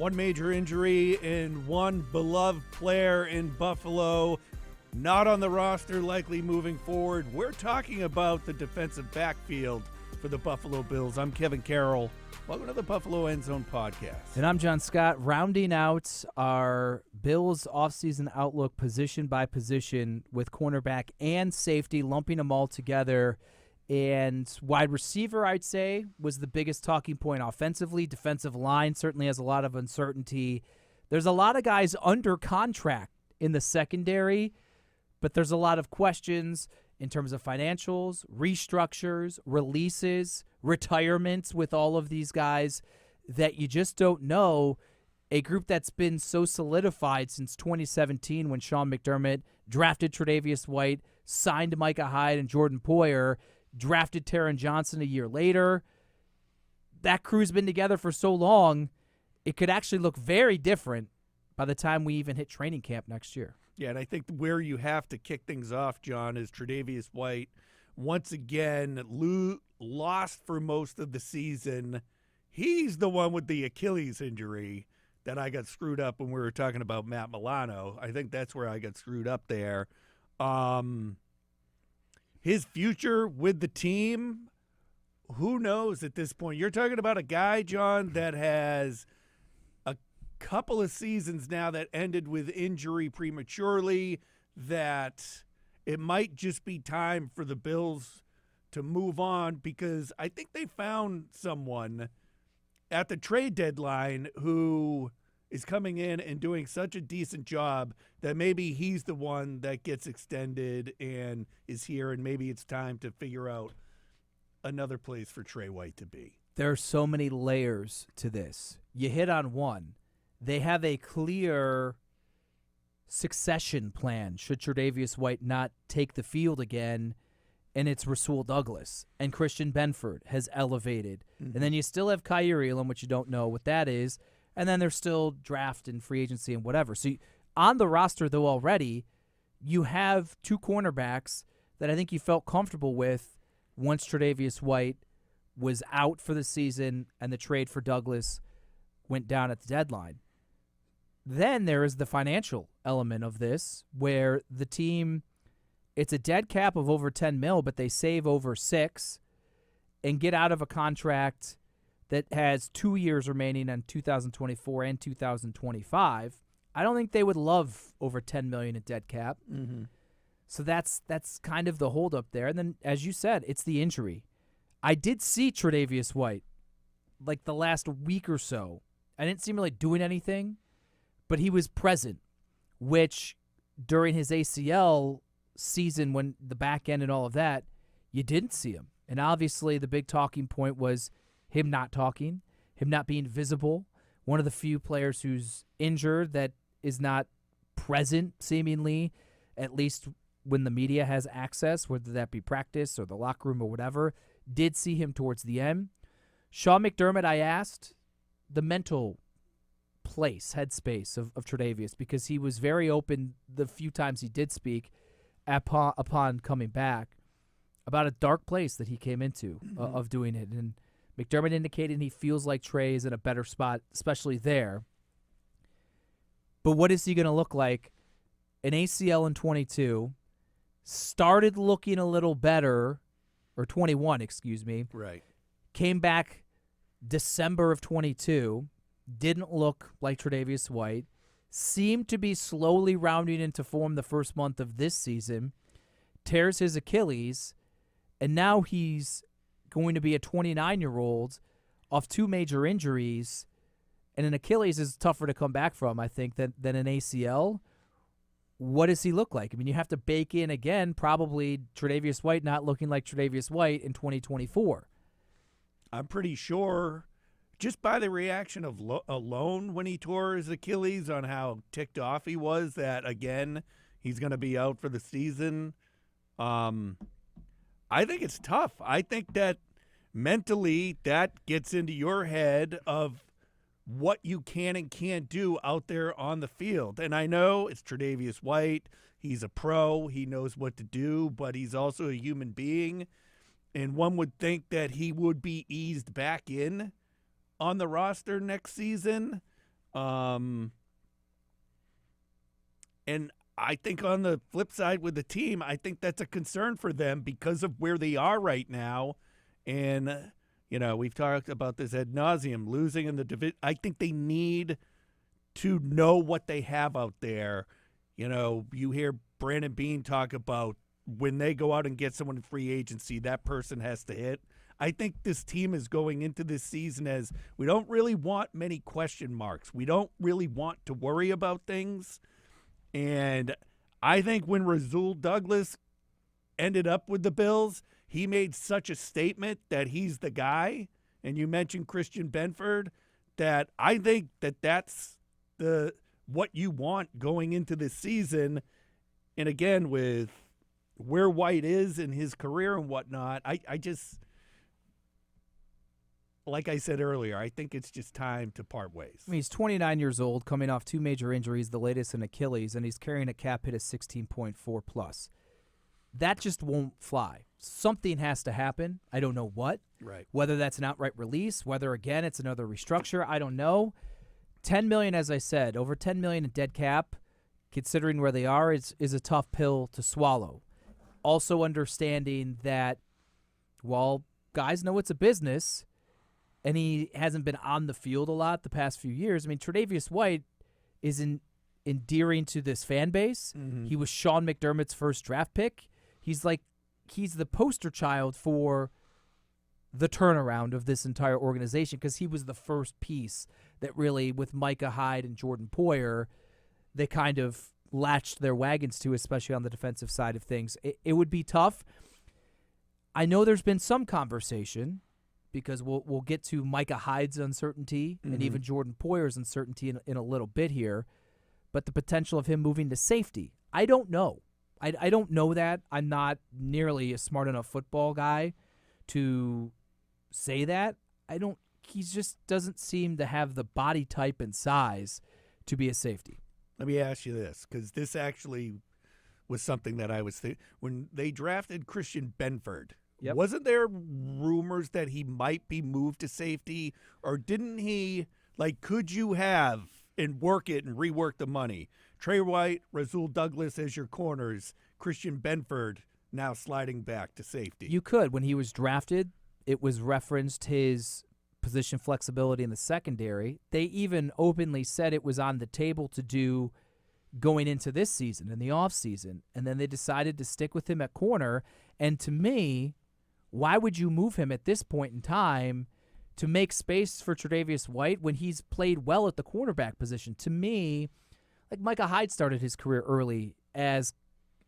One major injury and one beloved player in Buffalo not on the roster, likely moving forward. We're talking about the defensive backfield for the Buffalo Bills. I'm Kevin Carroll. Welcome to the Buffalo End Zone Podcast. And I'm Jon Scott, rounding out our Bills offseason outlook position by position with cornerback and safety, lumping them all together. And wide receiver, I'd say, was the biggest talking point offensively. Defensive line certainly has a lot of uncertainty. There's a lot of guys under contract in the secondary, but there's a lot of questions in terms of financials, restructures, releases, retirements with all of these guys that you just don't know. A group that's been so solidified since 2017 when Sean McDermott drafted Tre'Davious White, signed Micah Hyde and Jordan Poyer, drafted Taron Johnson a year later. That crew's been together for so long, it could actually look very different by the time we even hit training camp next year. Yeah, and I think where you have to kick things off, John, is Tre'Davious White once again lost for most of the season. He's the one with the Achilles injury that I got screwed up when we were talking about Matt Milano. I think that's where I got screwed up there. His future with the team, who knows at this point? You're talking about a guy, John, that has a couple of seasons now that ended with injury prematurely, that it might just be time for the Bills to move on, because I think they found someone at the trade deadline who is coming in and doing such a decent job that maybe he's the one that gets extended and is here, and maybe it's time to figure out another place for Trey White to be. There are so many layers to this. You hit on one. They have a clear succession plan should Tre'Davious White not take the field again, and it's Rasul Douglas. And Christian Benford has elevated. Mm-hmm. And then you still have Kaiir Elam, which you don't know what that is. And then there's still draft and free agency and whatever. So on the roster, though, already, you have two cornerbacks that I think you felt comfortable with once Tre'Davious White was out for the season and the trade for Douglas went down at the deadline. Then there is the financial element of this, where the team, it's a dead cap of over $10 million, but they save over $6 million and get out of a contract that has 2 years remaining on 2024 and 2025. I don't think they would love over $10 million in dead cap. Mm-hmm. So that's kind of the holdup there. And then, as you said, it's the injury. I did see Tre'Davious White like the last week or so. I didn't see him really doing anything, but he was present, which during his ACL season, when the back end and all of that, you didn't see him. And obviously the big talking point was him not talking, him not being visible. One of the few players who's injured that is not present, seemingly, at least when the media has access, whether that be practice or the locker room or whatever. Did see him towards the end. Sean McDermott, I asked the mental headspace of Tre'Davious, because he was very open the few times he did speak upon coming back about a dark place that he came into of doing it. And McDermott indicated he feels like Trey is in a better spot, especially there. But what is he going to look like? An ACL in 22, started looking a little better, or 21, excuse me. Right. Came back December of 22, didn't look like Tre'Davious White, seemed to be slowly rounding into form the first month of this season, tears his Achilles, and now he's going to be a 29-year-old off two major injuries, and an Achilles is tougher to come back from, I think, than an ACL. What does he look like? I mean, you have to bake in, again, probably Tre'Davious White not looking like Tre'Davious White in 2024. I'm pretty sure, just by the reaction of alone when he tore his Achilles, on how ticked off he was that, again, he's going to be out for the season. I think it's tough. I think that mentally that gets into your head of what you can and can't do out there on the field. And I know it's Tre'Davious White. He's a pro. He knows what to do, but he's also a human being. And one would think that he would be eased back in on the roster next season. And I think on the flip side with the team, I think that's a concern for them because of where they are right now. And, we've talked about this ad nauseum, losing in the division. I think they need to know what they have out there. You hear Brandon Beane talk about when they go out and get someone in free agency, that person has to hit. I think this team is going into this season as we don't really want many question marks. We don't really want to worry about things. And I think when Rasul Douglas ended up with the Bills, he made such a statement that he's the guy. And you mentioned Christian Benford, that I think that's what you want going into this season. And again, with where White is in his career and whatnot, I just, like I said earlier, I think it's just time to part ways. I mean, he's 29 years old, coming off 2 major injuries, the latest in Achilles, and he's carrying a cap hit of 16.4 plus. That just won't fly. Something has to happen. I don't know what. Right. Whether that's an outright release, whether, again, it's another restructure, I don't know. $10 million, as I said, over $10 million in dead cap, considering where they are, is a tough pill to swallow. Also understanding that, while guys know it's a business, and he hasn't been on the field a lot the past few years. I mean, Tre'Davious White is endearing to this fan base. Mm-hmm. He was Sean McDermott's first draft pick. He's the poster child for the turnaround of this entire organization because he was the first piece that really, with Micah Hyde and Jordan Poyer, they kind of latched their wagons to, especially on the defensive side of things. It would be tough. I know there's been some conversation, because we'll get to Micah Hyde's uncertainty and even Jordan Poyer's uncertainty in a little bit here, but the potential of him moving to safety. I don't know. I don't know that. I'm not nearly a smart enough football guy to say that. He just doesn't seem to have the body type and size to be a safety. Let me ask you this, because this actually was something that I was thinking. When they drafted Christian Benford, Yep. Wasn't there rumors that he might be moved to safety, or didn't he, could you have and work it and rework the money? Trey White, Rasul Douglas as your corners, Christian Benford now sliding back to safety. You could. When he was drafted, it was referenced his position flexibility in the secondary. They even openly said it was on the table to do going into this season, in the offseason, and then they decided to stick with him at corner. And to me, why would you move him at this point in time to make space for Tre'Davious White when he's played well at the cornerback position? To me, Micah Hyde started his career early as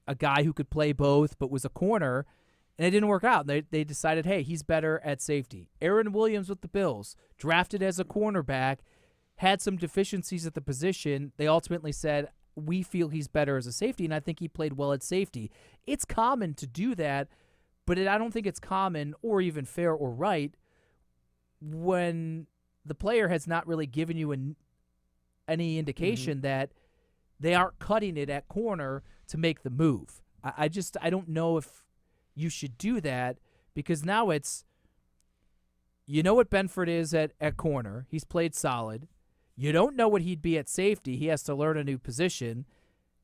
a guy who could play both but was a corner, and it didn't work out. They decided, hey, he's better at safety. Aaron Williams with the Bills, drafted as a cornerback, had some deficiencies at the position. They ultimately said, we feel he's better as a safety, and I think he played well at safety. It's common to do that, but I don't think it's common or even fair or right when the player has not really given you any indication that they aren't cutting it at corner to make the move. I don't know if you should do that, because now it's, what Benford is at corner. He's played solid. You don't know what he'd be at safety. He has to learn a new position.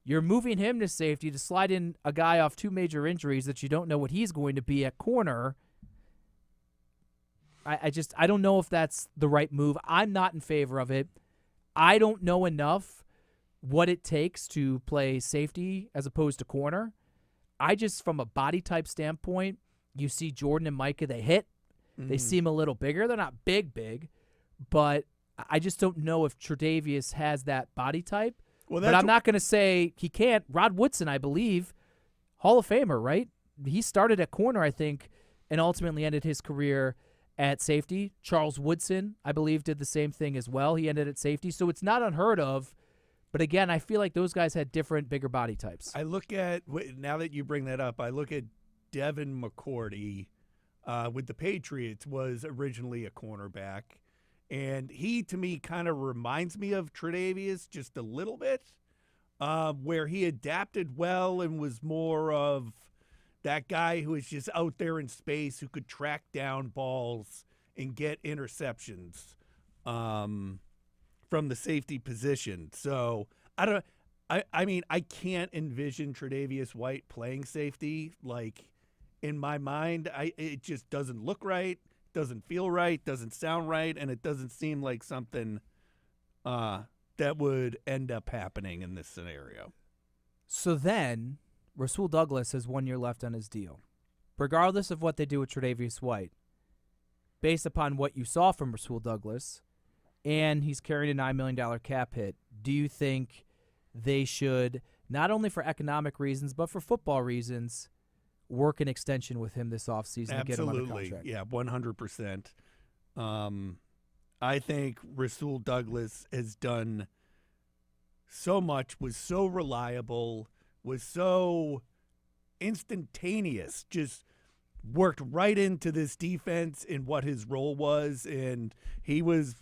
You're moving him to safety to slide in a guy off 2 major injuries that you don't know what he's going to be at corner. I don't know if that's the right move. I'm not in favor of it. I don't know enough what it takes to play safety as opposed to corner. From a body type standpoint, you see Jordan and Micah, they hit. They seem a little bigger. They're not big, but I just don't know if Tre'Davious has that body type. Well, but I'm not going to say he can't. Rod Woodson, I believe, Hall of Famer, right? He started at corner, I think, and ultimately ended his career at safety. Charles Woodson, I believe, did the same thing as well. He ended at safety. So it's not unheard of. But again, I feel like those guys had different, bigger body types. I look at, now that you bring that up, I look at Devin McCourty with the Patriots, was originally a cornerback. And he, to me, kind of reminds me of Tre'Davious just a little bit, where he adapted well and was more of that guy who is just out there in space, who could track down balls and get interceptions. from the safety position. So I mean, I can't envision Tre'Davious White playing safety. Like, in my mind, it just doesn't look right, doesn't feel right, doesn't sound right, and it doesn't seem like something that would end up happening in this scenario. So then, Rasul Douglas has 1 year left on his deal. Regardless of what they do with Tre'Davious White, based upon what you saw from Rasul Douglas, and he's carrying a $9 million cap hit, do you think they should, not only for economic reasons, but for football reasons, work an extension with him this offseason and get him under contract? Yeah, 100%. I think Rasul Douglas has done so much, was so reliable, was so instantaneous, just worked right into this defense in what his role was, and he was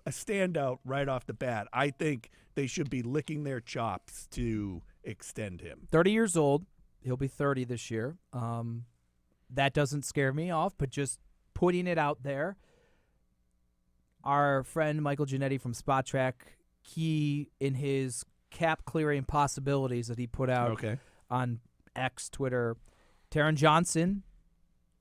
a standout right off the bat. I think they should be licking their chops to extend him. 30 years old. He'll be 30 this year. That doesn't scare me off, but just putting it out there. Our friend Michael Giannetti from Spot Track, he, in his cap clearing possibilities that he put out on X, Twitter, Taron Johnson,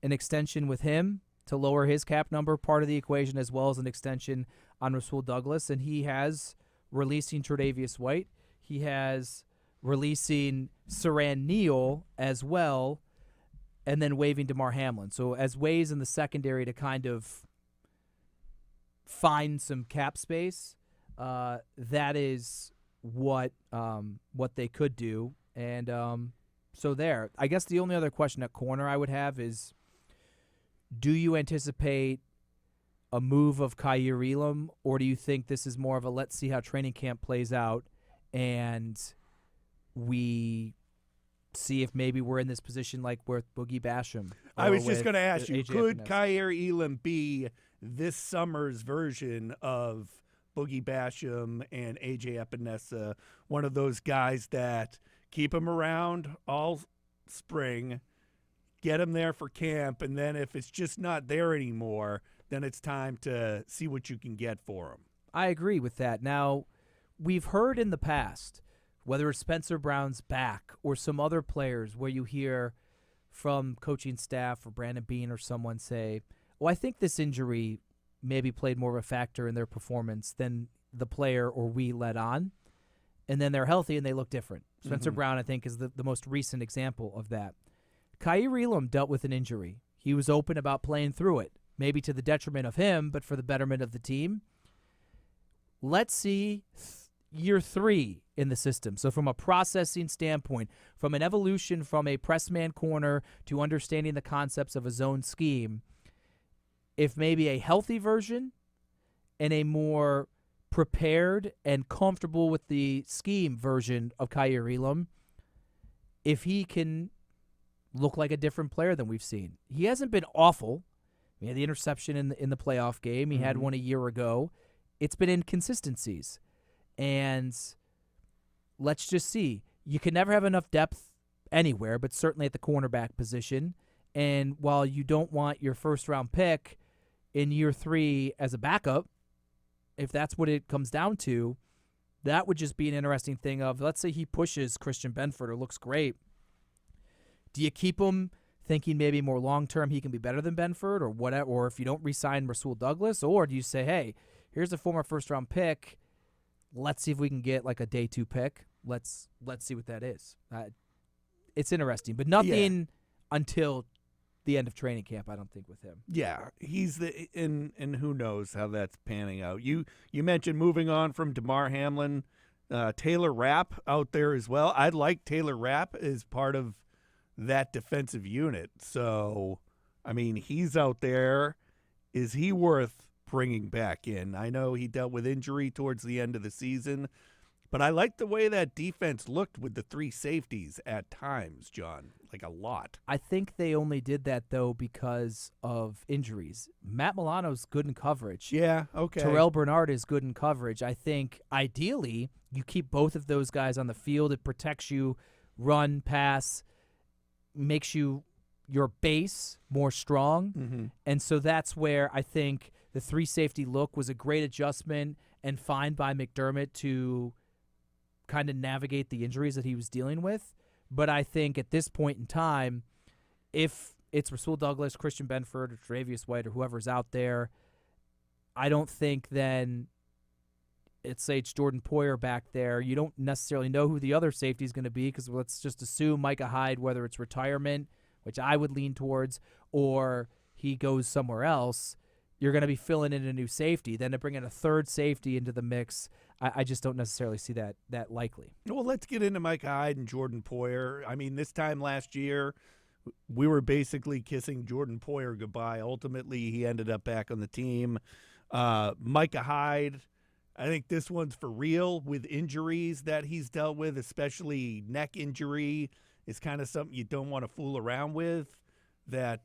an extension with him to lower his cap number, part of the equation, as well as an extension on Rasul Douglas. And he has releasing Tre'Davious White. He has releasing Siran Neal as well, and then waiving DeMar Hamlin. So as ways in the secondary to kind of find some cap space, that is what they could do. And so there. I guess the only other question at corner I would have is, do you anticipate a move of Kaiir Elam, or do you think this is more of a let's see how training camp plays out and we see if maybe we're in this position like with Boogie Basham? I was just going to ask you, could Epinesa. Kaiir Elam be this summer's version of Boogie Basham and A.J. Epinesa, one of those guys that keep him around all spring, get him there for camp, and then if it's just not there anymore, then it's time to see what you can get for him? I agree with that. Now, we've heard in the past, whether it's Spencer Brown's back or some other players, where you hear from coaching staff or Brandon Beane or someone say, well, I think this injury maybe played more of a factor in their performance than the player or we let on. And then they're healthy and they look different. Spencer Brown, I think, is the most recent example of that. Kaiir Elam dealt with an injury. He was open about playing through it, maybe to the detriment of him, but for the betterment of the team. Let's see year 3 in the system. So from a processing standpoint, from an evolution from a press man corner to understanding the concepts of a zone scheme, if maybe a healthy version and a more prepared and comfortable with the scheme version of Kaiir Elam, if he can look like a different player than we've seen. He hasn't been awful. He had the interception in the playoff game. He had one a year ago. It's been inconsistencies. And let's just see. You can never have enough depth anywhere, but certainly at the cornerback position. And while you don't want your first-round pick in year 3 as a backup, if that's what it comes down to, that would just be an interesting thing of, let's say he pushes Christian Benford or looks great. Do you keep him thinking maybe more long-term he can be better than Benford or whatever, or if you don't re-sign Rasul Douglas, or do you say, hey, here's a former first-round pick, let's see if we can get like a day 2 pick. Let's see what that is. It's interesting, but nothing until the end of training camp, I don't think, with him. Yeah, he's and who knows how that's panning out. You mentioned moving on from DeMar Hamlin, Taylor Rapp out there as well. I'd like Taylor Rapp as part of that defensive unit. So, I mean, he's out there. Is he worth bringing back in? I know he dealt with injury towards the end of the season, but I like the way that defense looked with the 3 safeties at times, John, like a lot. I think they only did that, though, because of injuries. Matt Milano's good in coverage. Yeah, okay. Terrell Bernard is good in coverage. I think, ideally, you keep both of those guys on the field. It protects you, run, pass, makes your base more strong. And so that's where I think the 3 safety look was a great adjustment, and fine by McDermott to kind of navigate the injuries that he was dealing with. But I think at this point in time, if it's Rasul Douglas, Christian Benford, or Tre'Davious White, or whoever's out there, I don't think then it's Jordan Poyer back there. You don't necessarily know who the other safety is going to be because let's just assume Micah Hyde, whether it's retirement, which I would lean towards, or he goes somewhere else, you're going to be filling in a new safety. Then to bring in a third safety into the mix, I just don't necessarily see that likely. Well, let's get into Micah Hyde and Jordan Poyer. I mean, this time last year, we were basically kissing Jordan Poyer goodbye. Ultimately, he ended up back on the team. Micah Hyde, I think this one's for real with injuries that he's dealt with, especially neck injury is kind of something you don't want to fool around with. That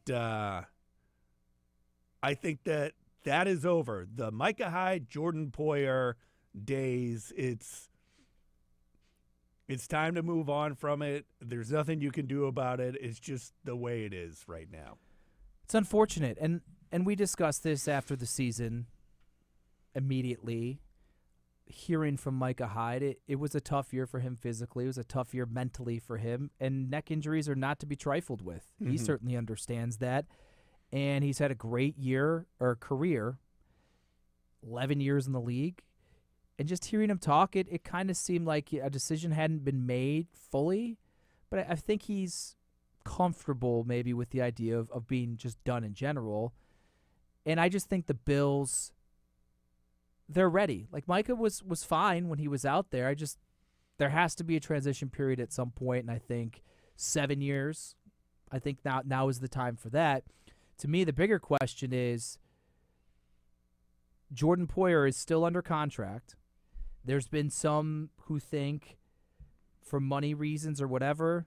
I think that is over. The Micah Hyde, Jordan Poyer days, it's time to move on from it. There's nothing you can do about it. It's just the way it is right now. It's unfortunate. And we discussed this after the season immediately. Hearing from Micah Hyde, it was a tough year for him physically. It was a tough year mentally for him. And neck injuries are not to be trifled with. Mm-hmm. He certainly understands that. And he's had a great year or career, 11 years in the league. And just hearing him talk, it kind of seemed like a decision hadn't been made fully. But I think he's comfortable maybe with the idea of being just done in general. And I just think the Bills, they're ready. Like Micah was fine when he was out there. There has to be a transition period at some point, and I think 7 years. I think now is the time for that. To me, the bigger question is Jordan Poyer is still under contract. There's been some who think, for money reasons or whatever,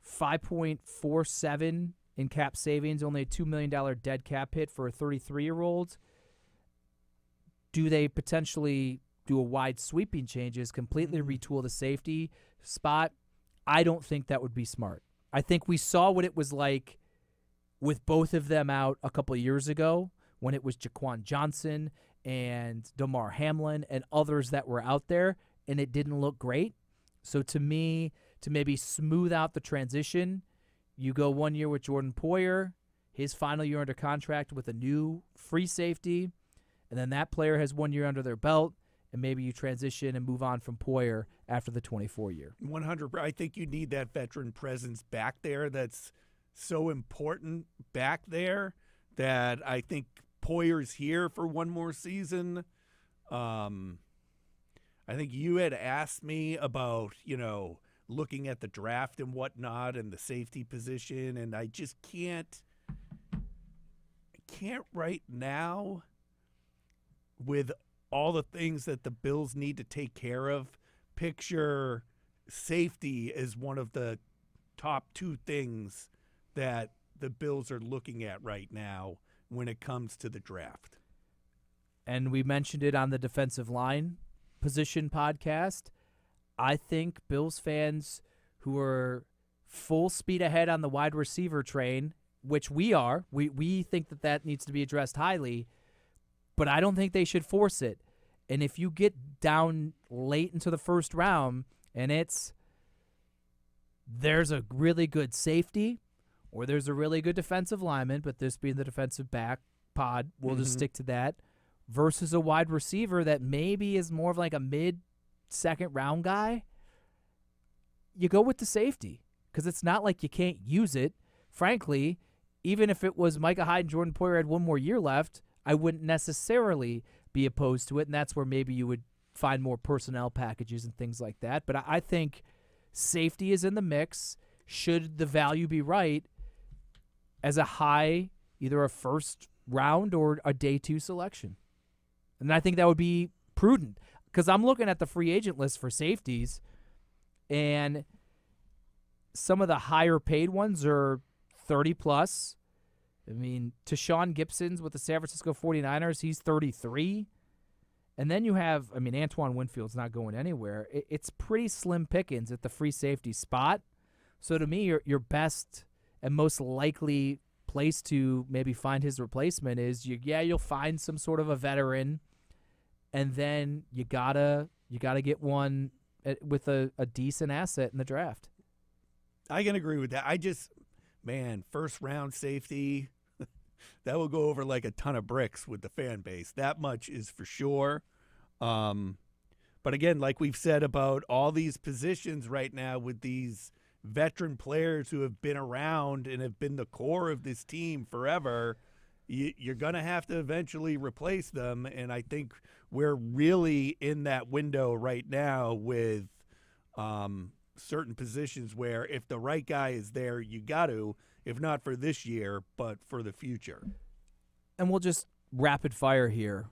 $5.47 in cap savings, only a $2 million dead cap hit for a 33-year-old. Do they potentially do a wide sweeping changes, completely retool the safety spot? I don't think that would be smart. I think we saw what it was like with both of them out a couple of years ago when it was Jaquan Johnson and Damar Hamlin and others that were out there, and it didn't look great. So to me, to maybe smooth out the transition, you go 1 year with Jordan Poyer, his final year under contract with a new free safety, and then that player has 1 year under their belt, and maybe you transition and move on from Poyer after the 24 year. 100. I think you need that veteran presence back there. That's so important back there that I think Poyer's here for one more season. I think you had asked me about, looking at the draft and whatnot and the safety position, and I just can't right now, with all the things that the Bills need to take care of, picture safety as one of the top two things that the Bills are looking at right now when it comes to the draft. And we mentioned it on the defensive line position podcast. I think Bills fans who are full speed ahead on the wide receiver train, which we are, we think that needs to be addressed highly, but I don't think they should force it. And if you get down late into the first round and there's a really good safety or there's a really good defensive lineman, but this being the defensive back pod, we'll just stick to that, versus a wide receiver that maybe is more of like a mid-second round guy, you go with the safety because it's not like you can't use it. Frankly, even if it was Micah Hyde and Jordan Poyer had 1 more year left, I wouldn't necessarily be opposed to it, and that's where maybe you would find more personnel packages and things like that. But I think safety is in the mix. Should the value be right, as a high, either a first round or a day 2 selection. And I think that would be prudent because I'm looking at the free agent list for safeties, and some of the higher paid ones are 30 plus. I mean, Tashawn Gibson's with the San Francisco 49ers, he's 33. And then you have, Antoine Winfield's not going anywhere. It's pretty slim pickings at the free safety spot. So to me, your best and most likely place to maybe find his replacement is, you'll find some sort of a veteran and then you gotta get one with a decent asset in the draft. I can agree with that. First round safety, that will go over like a ton of bricks with the fan base. That much is for sure. But again, like we've said about all these positions right now with these veteran players who have been around and have been the core of this team forever, you're going to have to eventually replace them. And I think we're really in that window right now with certain positions where if the right guy is there, you got to, if not for this year, but for the future. And we'll just rapid fire here.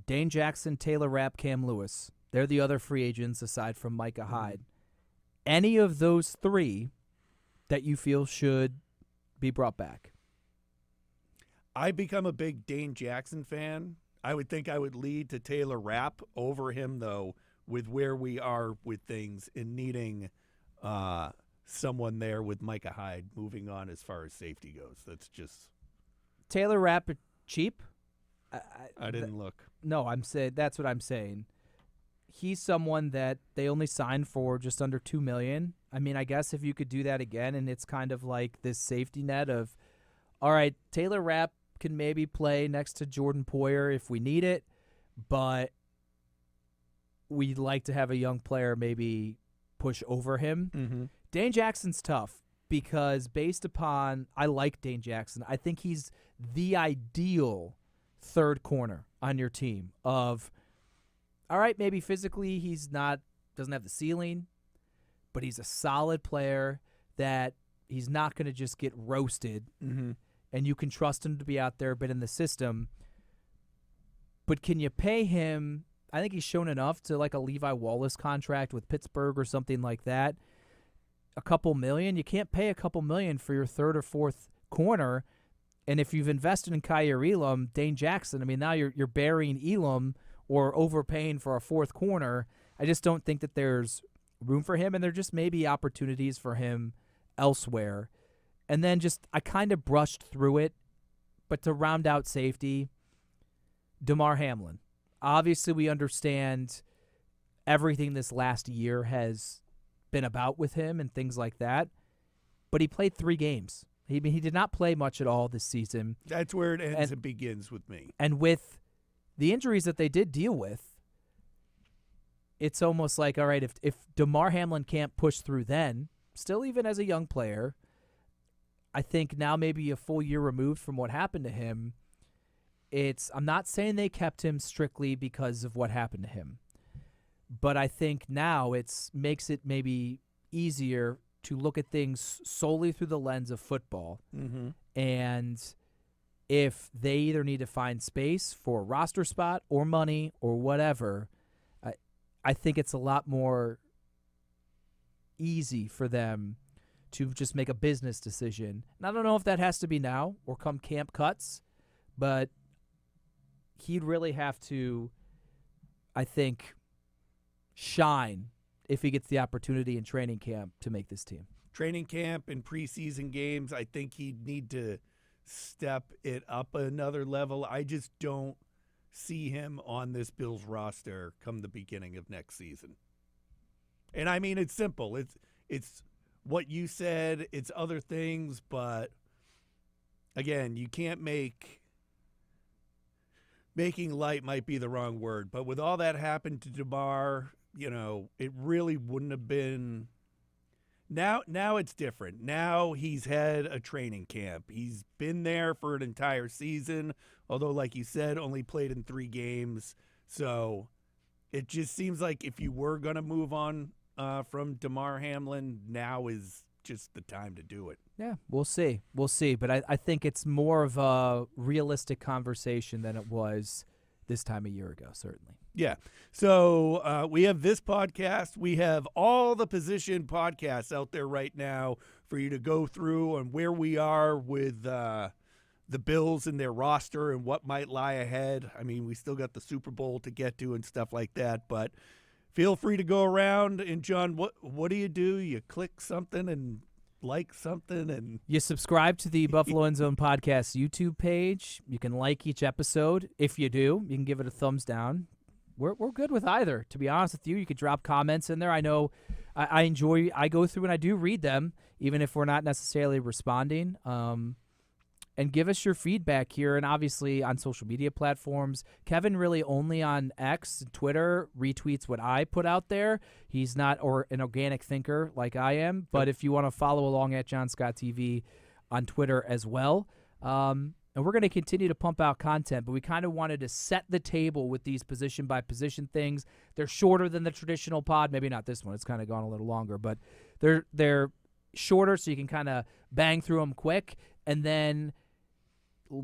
Dane Jackson, Taylor Rapp, Cam Lewis. They're the other free agents aside from Micah Hyde. Any of those three that you feel should be brought back? I become a big Dane Jackson fan. I would think I would lead to Taylor Rapp over him, though, with where we are with things and needing someone there with Micah Hyde moving on as far as safety goes. That's just Taylor Rapp cheap. I didn't look. No, I'm saying that's what I'm saying. He's someone that they only signed for just under $2 million. I mean, I guess if you could do that again, and it's kind of like this safety net of, all right, Taylor Rapp can maybe play next to Jordan Poyer if we need it, but we'd like to have a young player maybe push over him. Mm-hmm. Dane Jackson's tough because based upon, I like Dane Jackson. I think he's the ideal third corner on your team of, all right, maybe physically doesn't have the ceiling, but he's a solid player that he's not going to just get roasted, and you can trust him to be out there, but in the system. But can you pay him? I think he's shown enough to like a Levi Wallace contract with Pittsburgh or something like that. A couple million. You can't pay a couple million for your third or fourth corner. And if you've invested in Kyer Elam, Dane Jackson, I mean, now you're burying Elam or overpaying for a fourth corner. I just don't think that there's room for him, and there just may be opportunities for him elsewhere. And then I kind of brushed through it, but to round out safety, Damar Hamlin. Obviously, we understand everything this last year has been about with him and things like that, but he played 3 games. He did not play much at all this season. That's where it ends and begins with me. And with the injuries that they did deal with, it's almost like, all right, if Damar Hamlin can't push through then, still even as a young player, I think now maybe a full year removed from what happened to him, I'm not saying they kept him strictly because of what happened to him, but I think now makes it maybe easier to look at things solely through the lens of football. Mm-hmm. And if they either need to find space for a roster spot or money or whatever, I think it's a lot more easy for them to just make a business decision. And I don't know if that has to be now or come camp cuts, but he'd really have to, I think, shine if he gets the opportunity in training camp to make this team. Training camp and preseason games, I think he'd need to step it up another level. I just don't see him on this Bills roster come the beginning of next season. And I mean, it's simple. It's what you said. It's other things, but again, you can't making light might be the wrong word, but with all that happened to Damar, it really wouldn't have been. Now it's different. Now he's had a training camp. He's been there for an entire season, although, like you said, only played in 3 games. So it just seems like if you were going to move on from Damar Hamlin, now is just the time to do it. Yeah, we'll see. We'll see. But I think it's more of a realistic conversation than it was this time a year ago, certainly. Yeah. So we have this podcast. We have all the position podcasts out there right now for you to go through and where we are with the Bills and their roster and what might lie ahead. I mean, we still got the Super Bowl to get to and stuff like that, but feel free to go around. And, John, what do? You click something and like something, and you subscribe to the Buffalo End Zone Podcast YouTube page. You can like each episode. If you do, you can give it a thumbs down. we're good with either. To be honest with you, you could drop comments in there. I know I go through and I do read them, even if we're not necessarily responding. And give us your feedback here, and obviously on social media platforms. Kevin really only on X, Twitter, retweets what I put out there. He's not an organic thinker like I am, but if you want to follow along at Jon Scott TV on Twitter as well. And we're going to continue to pump out content, but we kind of wanted to set the table with these position-by-position things. They're shorter than the traditional pod. Maybe not this one. It's kind of gone a little longer, but they're shorter so you can kind of bang through them quick, and then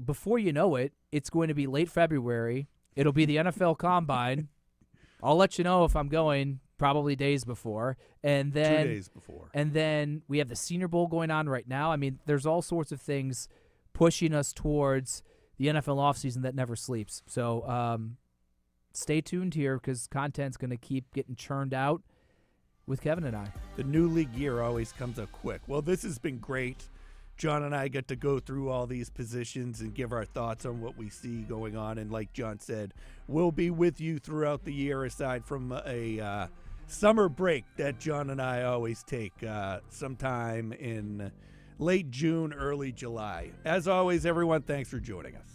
before you know it, it's going to be late February. It'll be the NFL Combine. I'll let you know if I'm going, probably days before. And then 2 days before. And then we have the Senior Bowl going on right now. I mean, there's all sorts of things pushing us towards the NFL offseason that never sleeps. So stay tuned here because content's going to keep getting churned out with Kevin and I. The new league year always comes up quick. Well, this has been great. John and I get to go through all these positions and give our thoughts on what we see going on. And like John said, we'll be with you throughout the year aside from a summer break that John and I always take sometime in late June, early July. As always, everyone, thanks for joining us.